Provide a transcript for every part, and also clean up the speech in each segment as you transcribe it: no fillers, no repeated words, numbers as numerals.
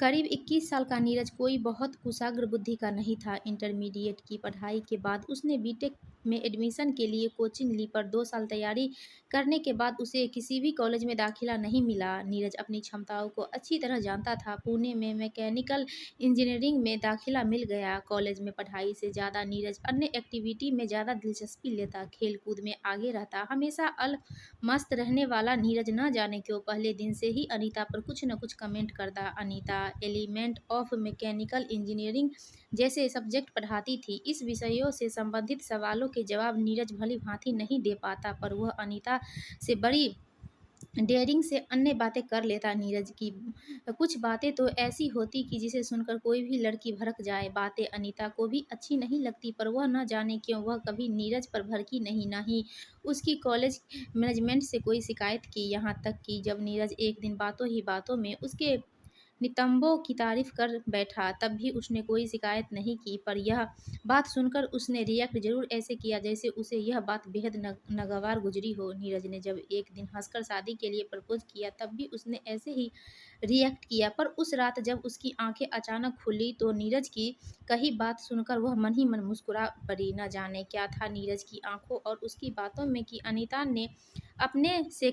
करीब 21 साल का नीरज कोई बहुत कुशाग्र बुद्धि का नहीं था। इंटरमीडिएट की पढ़ाई के बाद उसने बीटेक में एडमिशन के लिए कोचिंग ली, पर 2 साल तैयारी करने के बाद उसे किसी भी कॉलेज में दाखिला नहीं मिला। नीरज अपनी क्षमताओं को अच्छी तरह जानता था। पुणे में मैकेनिकल इंजीनियरिंग में दाखिला मिल गया। कॉलेज में पढ़ाई से ज़्यादा नीरज अन्य एक्टिविटी में ज़्यादा दिलचस्पी लेता, खेल कूद में आगे रहता। हमेशा अल मस्त रहने वाला नीरज न जाने क्यों पहले दिन से ही अनीता पर कुछ न कुछ कमेंट करता। Anita element of mechanical engineering जैसे सब्जेक्ट पढ़ाती थी। इस विषयों से संबंधित सवालों के जवाब नीरज भली भांति नहीं दे पाता, पर वह अनीता से बड़ी डेयरिंग से अन्य बातें कर लेता। नीरज की कुछ बातें तो ऐसी होती कि जिसे सुनकर कोई भी लड़की भड़क जाए। बातें अनीता को भी अच्छी नहीं लगती, पर वह न जाने क्यों वह कभी नीरज पर भड़की नहीं। ना ही उसकी कॉलेज मैनेजमेंट से कोई शिकायत की। यहाँ तक कि जब नीरज एक दिन बातों ही बातों में उसके नितंबों की तारीफ कर बैठा, तब भी उसने कोई शिकायत नहीं की। पर यह बात सुनकर उसने रिएक्ट जरूर ऐसे किया जैसे उसे यह बात बेहद नागवार गुजरी हो। नीरज ने जब एक दिन हंसकर शादी के लिए प्रपोज किया, तब भी उसने ऐसे ही रिएक्ट किया। पर उस रात जब उसकी आंखें अचानक खुली, तो नीरज की कही बात सुनकर वह मन ही मन मुस्कुरा पड़ी। न जाने क्या था नीरज की आंखों और उसकी बातों में कि अनीता ने अपने से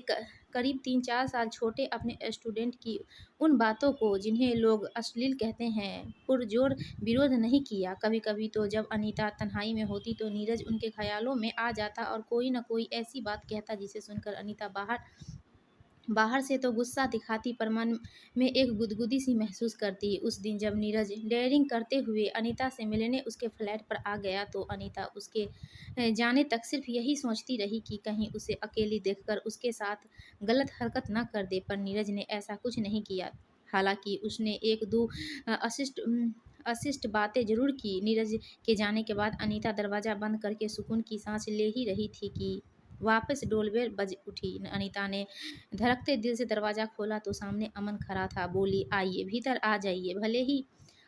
करीब 3-4 साल छोटे अपने स्टूडेंट की उन बातों को, जिन्हें लोग अश्लील कहते हैं, पुरजोर विरोध नहीं किया। कभी कभी तो जब अनीता तन्हाई में होती, तो नीरज उनके ख्यालों में आ जाता और कोई न कोई ऐसी बात कहता जिसे सुनकर अनीता बाहर बाहर से तो गुस्सा दिखाती, पर मन में एक गुदगुदी सी महसूस करती। उस दिन जब नीरज डेयरिंग करते हुए अनीता से मिलने उसके फ्लैट पर आ गया, तो अनीता उसके जाने तक सिर्फ यही सोचती रही कि कहीं उसे अकेली देखकर उसके साथ गलत हरकत न कर दे। पर नीरज ने ऐसा कुछ नहीं किया। हालांकि उसने एक दो अशिष्ट बातें जरूर की। नीरज के जाने के बाद अनीता दरवाज़ा बंद करके सुकून की सांस ले ही रही थी कि वापस डोरबेल बज उठी। अनीता ने धड़कते दिल से दरवाज़ा खोला, तो सामने अमन खड़ा था। बोली, आइए, भीतर आ जाइए। भले ही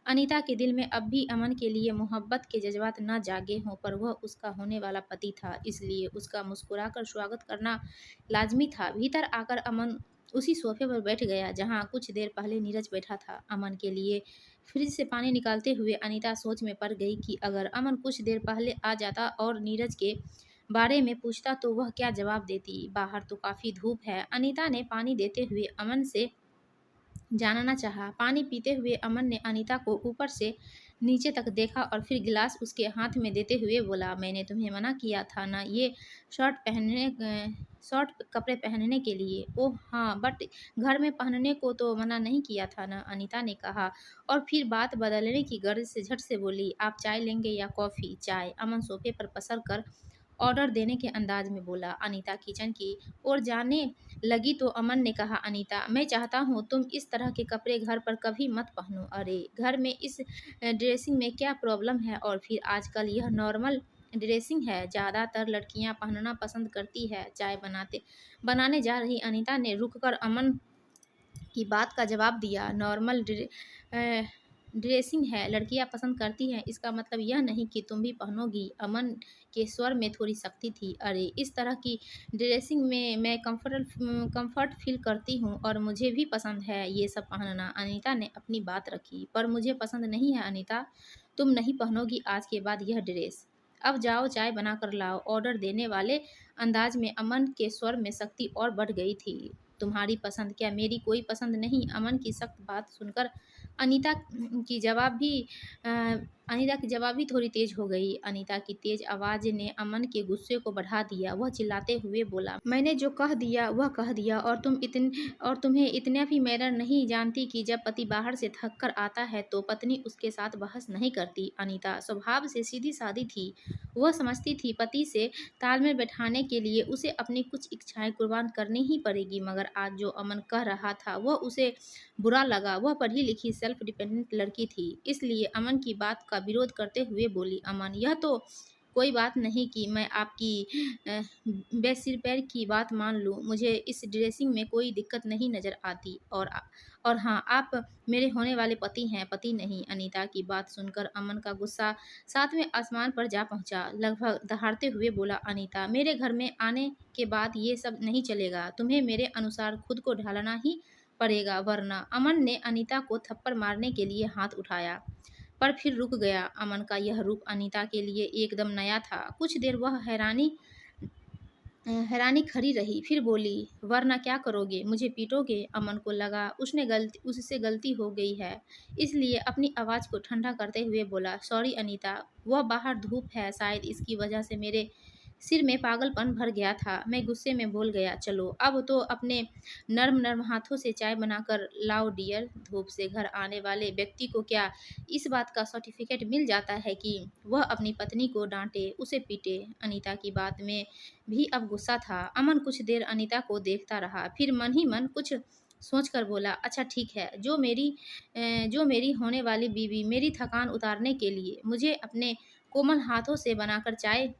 अनीता के दिल में अब भी अमन के लिए मोहब्बत के जज्बात न जागे हों, पर वह उसका होने वाला पति था, इसलिए उसका मुस्कुराकर स्वागत करना लाजमी था। भीतर आकर अमन उसी सोफे पर बैठ गया जहाँ कुछ देर पहले नीरज बैठा था। अमन के लिए फ्रिज से पानी निकालते हुए अनीता सोच में पड़ गई कि अगर अमन कुछ देर पहले आ जाता और नीरज के बारे में पूछता, तो वह क्या जवाब देती। बाहर तो काफ़ी धूप है। अनीता ने पानी देते हुए अमन से जानना चाहा। पानी पीते हुए अमन ने अनीता को ऊपर से नीचे तक देखा और फिर गिलास उसके हाथ में देते हुए बोला, मैंने तुम्हें मना किया था ना ये शॉर्ट कपड़े पहनने के लिए। ओह हाँ, बट घर में पहनने को तो मना नहीं किया था ना, अनीता ने कहा और फिर बात बदलने की गर्ज से झट से बोली, आप चाय लेंगे या कॉफ़ी? चाय, अमन सोफे पर पसर कर ऑर्डर देने के अंदाज में बोला। अनीता किचन की ओर जाने लगी तो अमन ने कहा, अनीता, मैं चाहता हूँ तुम इस तरह के कपड़े घर पर कभी मत पहनो। अरे, घर में इस ड्रेसिंग में क्या प्रॉब्लम है? और फिर आजकल यह नॉर्मल ड्रेसिंग है, ज़्यादातर लड़कियाँ पहनना पसंद करती है। चाय बनाने जा रही अनीता ने रुककर अमन की बात का जवाब दिया। नॉर्मल ड्रेसिंग है, लड़कियां पसंद करती हैं, इसका मतलब यह नहीं कि तुम भी पहनोगी। अमन के स्वर में थोड़ी सख्ती थी। अरे, इस तरह की ड्रेसिंग में मैं कंफर्ट फील करती हूँ और मुझे भी पसंद है ये सब पहनना। अनीता ने अपनी बात रखी। पर मुझे पसंद नहीं है अनीता, तुम नहीं पहनोगी आज के बाद यह ड्रेस। अब जाओ चाय बना कर लाओ। ऑर्डर देने वाले अंदाज में अमन के स्वर में सख्ती और बढ़ गई थी। तुम्हारी पसंद क्या मेरी कोई पसंद नहीं? अमन की सख्त बात सुनकर अनीता की जवाब भी अ, अनीता की जवाब भी थोड़ी तेज हो गई। अनीता की तेज आवाज़ ने अमन के गुस्से को बढ़ा दिया। वह चिल्लाते हुए बोला, मैंने जो कह दिया वह कह दिया, और तुम्हें इतना भी मैनर नहीं जानती कि जब पति बाहर से थक कर आता है तो पत्नी उसके साथ बहस नहीं करती। अनीता स्वभाव से सीधी सादी थी। वह समझती थी पति से तालमेल बैठाने के लिए उसे अपनी कुछ इच्छाएं कुर्बान करनी ही पड़ेगी। मगर आज जो अमन कह रहा था वह उसे बुरा लगा। वह पढ़ी लिखी सेल्फ डिपेंडेंट लड़की थी, इसलिए अमन की बात का विरोध करते हुए बोली, अमन, यह तो कोई बात नहीं कि मैं आपकी बेसिर पैर की बात मान लूँ। मुझे इस ड्रेसिंग में कोई दिक्कत नहीं नज़र आती। और हाँ, आप मेरे होने वाले पति हैं, पति नहीं। अनीता की बात सुनकर अमन का गुस्सा सातवें आसमान पर जा पहुंचा। लगभग दहाड़ते हुए बोला, अनीता, मेरे घर में आने के बाद ये सब नहीं चलेगा। तुम्हें मेरे अनुसार खुद को ढालना ही पड़ेगा वरना। अमन ने अनीता को थप्पड़ मारने के लिए हाथ उठाया पर फिर रुक गया। अमन का यह रुख अनीता के लिए एकदम नया था। कुछ देर वह हैरानी खड़ी रही, फिर बोली, वरना क्या करोगे? मुझे पीटोगे? अमन को लगा उससे गलती हो गई है, इसलिए अपनी आवाज़ को ठंडा करते हुए बोला, सॉरी अनीता, वह बाहर धूप है, शायद इसकी वजह से मेरे सिर में पागलपन भर गया था। मैं गुस्से में बोल गया। चलो अब तो अपने नर्म नर्म हाथों से चाय बनाकर लाओ डियर। धूप से घर आने वाले व्यक्ति को क्या इस बात का सर्टिफिकेट मिल जाता है कि वह अपनी पत्नी को डांटे, उसे पीटे? अनीता की बात में भी अब गुस्सा था। अमन कुछ देर अनीता को देखता रहा, फिर मन ही मन कुछ सोचकर बोला, अच्छा ठीक है, जो मेरी होने वाली बीवी मेरी थकान उतारने के लिए मुझे अपने कोमल हाथों से बनाकर चाय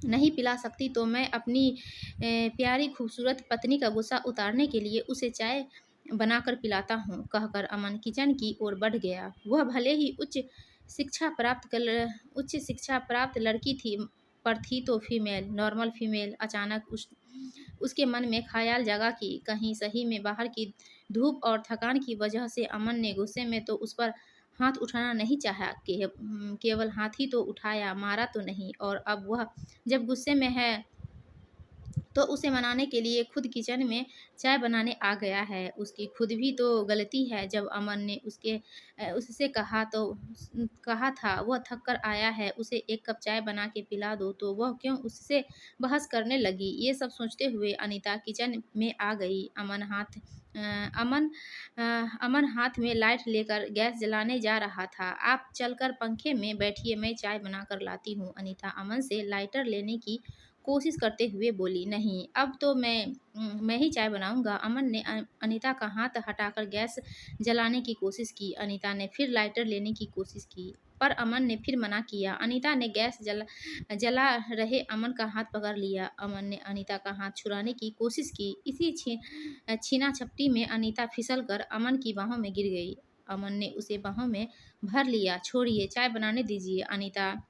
नहीं पिला सकती तो मैं अपनी प्यारी खूबसूरत पत्नी का गुस्सा उतारने के लिए उसे चाय बनाकर पिलाता हूँ, कहकर अमन किचन की ओर बढ़ गया। वह भले ही उच्च शिक्षा प्राप्त लड़की थी, पर थी तो फीमेल, नॉर्मल फीमेल। अचानक उसके मन में ख्याल जगा कि कहीं सही में बाहर की धूप और थकान की वजह से अमन ने गुस्से में तो उस पर हाथ उठाना नहीं चाहा, केवल हाथ ही तो उठाया, मारा तो नहीं। और अब वह जब गुस्से में है तो उसे मनाने के लिए खुद किचन में चाय बनाने आ गया है। उसकी खुद भी तो गलती है। जब अमन ने उससे कहा था वह थक कर आया है, उसे एक कप चाय बना के पिला दो, तो वह क्यों उससे बहस करने लगी? ये सब सोचते हुए अनीता किचन में आ गई। अमन हाथ में लाइट लेकर गैस जलाने जा रहा था। आप चलकर पंखे में बैठिए, मैं चाय बनाकर लाती हूँ। अनीता अमन से लाइटर लेने की कोशिश करते हुए बोली, नहीं, अब तो मैं ही चाय बनाऊंगा। अमन ने अनीता का हाथ हटाकर गैस जलाने की कोशिश की। अनीता ने फिर लाइटर लेने की कोशिश की, पर अमन ने फिर मना किया। अनीता ने गैस जला रहे अमन का हाथ पकड़ लिया। अमन ने अनीता का हाथ छुड़ाने की कोशिश की। इसी छीना झपटी में अनीता फिसल कर अमन की बाहों में गिर गई। अमन ने उसे बाहों में भर लिया। छोड़िए, चाय बनाने दीजिए। अनीता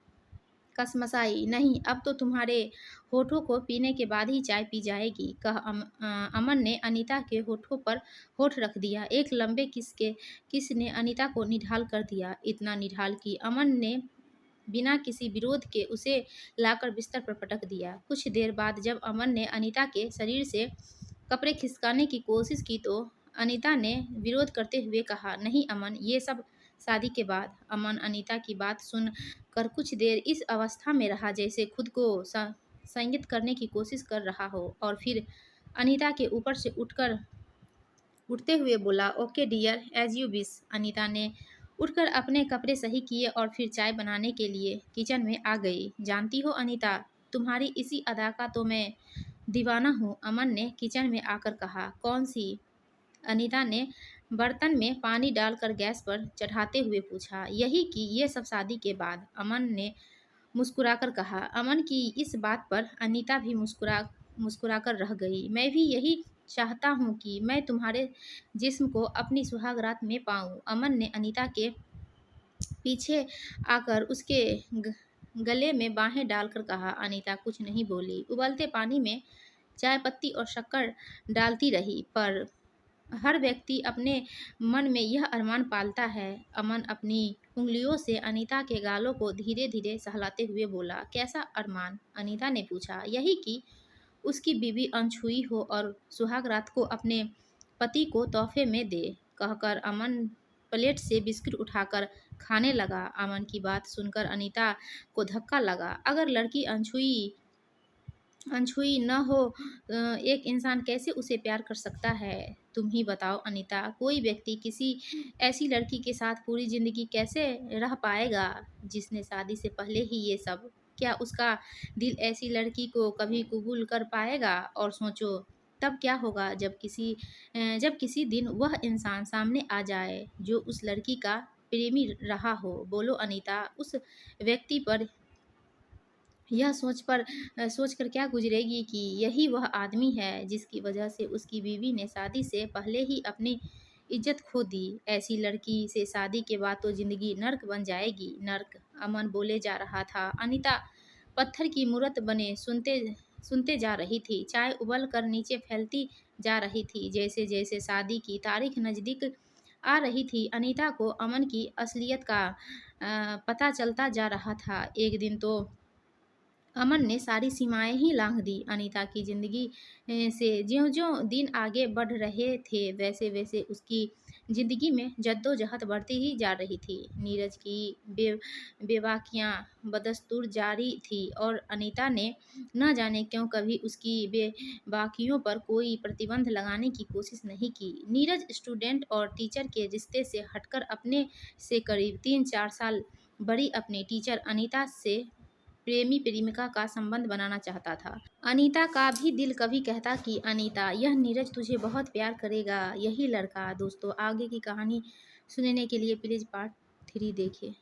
कसमसाई, नहीं, अब तो तुम्हारे होठों को पीने के बाद ही चाय पी जाएगी, अमन ने अनीता के होठों पर होठ रख दिया। एक लंबे किस ने अनीता को निढाल कर दिया, इतना निढाल कि अमन ने बिना किसी विरोध के उसे लाकर बिस्तर पर पटक दिया। कुछ देर बाद जब अमन ने अनीता के शरीर से कपड़े खिसकाने की कोशिश की तो अनीता ने विरोध करते हुए कहा, नहीं अमन, ये सब शादी के बाद। अमन अनीता की बात सुन कर कुछ देर इस अवस्था में रहा जैसे खुद को संयत करने की कोशिश कर रहा हो, और फिर अनीता के ऊपर से उठते हुए बोला, okay dear, as you wish. Anita ने उठकर अपने कपड़े सही किए और फिर चाय बनाने के लिए किचन में आ गई। जानती हो अनीता, तुम्हारी इसी अदा का तो मैं दीवाना हूँ, अमन ने किचन में आकर कहा। कौन सी? अनीता ने बर्तन में पानी डालकर गैस पर चढ़ाते हुए पूछा। यही कि ये सब शादी के बाद, अमन ने मुस्कुराकर कहा। अमन की इस बात पर अनीता भी मुस्कुराकर रह गई। मैं भी यही चाहता हूँ कि मैं तुम्हारे जिस्म को अपनी सुहागरात में पाऊँ, अमन ने अनीता के पीछे आकर उसके गले में बाहें डालकर कहा। अनीता कुछ नहीं बोली, उबलते पानी में चाय पत्ती और शक्कर डालती रही। पर हर व्यक्ति अपने मन में यह अरमान पालता है। अमन अपनी उंगलियों से अनीता के गालों को धीरे धीरे सहलाते हुए बोला, कैसा अरमान? अनीता ने पूछा। यही कि उसकी बीवी अनछुई हो और सुहागरात को अपने पति को तोहफे में दे, कहकर अमन प्लेट से बिस्किट उठाकर खाने लगा। अमन की बात सुनकर अनीता को धक्का लगा। अगर लड़की अनछुई न हो, एक इंसान कैसे उसे प्यार कर सकता है? तुम ही बताओ अनीता, कोई व्यक्ति किसी ऐसी लड़की के साथ पूरी जिंदगी कैसे रह पाएगा जिसने शादी से पहले ही ये सब? क्या उसका दिल ऐसी लड़की को कभी कबूल कर पाएगा? और सोचो तब क्या होगा जब किसी दिन वह इंसान सामने आ जाए जो उस लड़की का प्रेमी रहा हो। बोलो अनीता, उस व्यक्ति पर यह सोचकर क्या गुजरेगी कि यही वह आदमी है जिसकी वजह से उसकी बीवी ने शादी से पहले ही अपनी इज्जत खो दी। ऐसी लड़की से शादी के बाद तो जिंदगी नर्क बन जाएगी, नर्क, अमन बोले जा रहा था। अनीता पत्थर की मूरत बने सुनते जा रही थी। चाय उबल कर नीचे फैलती जा रही थी। जैसे जैसे शादी की तारीख नज़दीक आ रही थी, अनीता को अमन की असलियत का पता चलता जा रहा था। एक दिन तो अमन ने सारी सीमाएं ही लांघ दी। अनीता की ज़िंदगी से ज्यों-ज्यों दिन आगे बढ़ रहे थे, वैसे-वैसे उसकी ज़िंदगी में जद्दोजहद बढ़ती ही जा रही थी। नीरज की बेबाकियाँ बदस्तूर जारी थी और अनीता ने न जाने क्यों कभी उसकी बेबाकियों पर कोई प्रतिबंध लगाने की कोशिश नहीं की। नीरज स्टूडेंट और टीचर के रिश्ते से हटकर अपने से करीब 3-4 साल बड़ी अपनी टीचर अनीता से प्रेमी प्रेमिका का संबंध बनाना चाहता था। अनीता का भी दिल कभी कहता कि अनीता, यह नीरज तुझे बहुत प्यार करेगा, यही लड़का। दोस्तों, आगे की कहानी सुनने के लिए प्लीज़ पार्ट 3 देखें।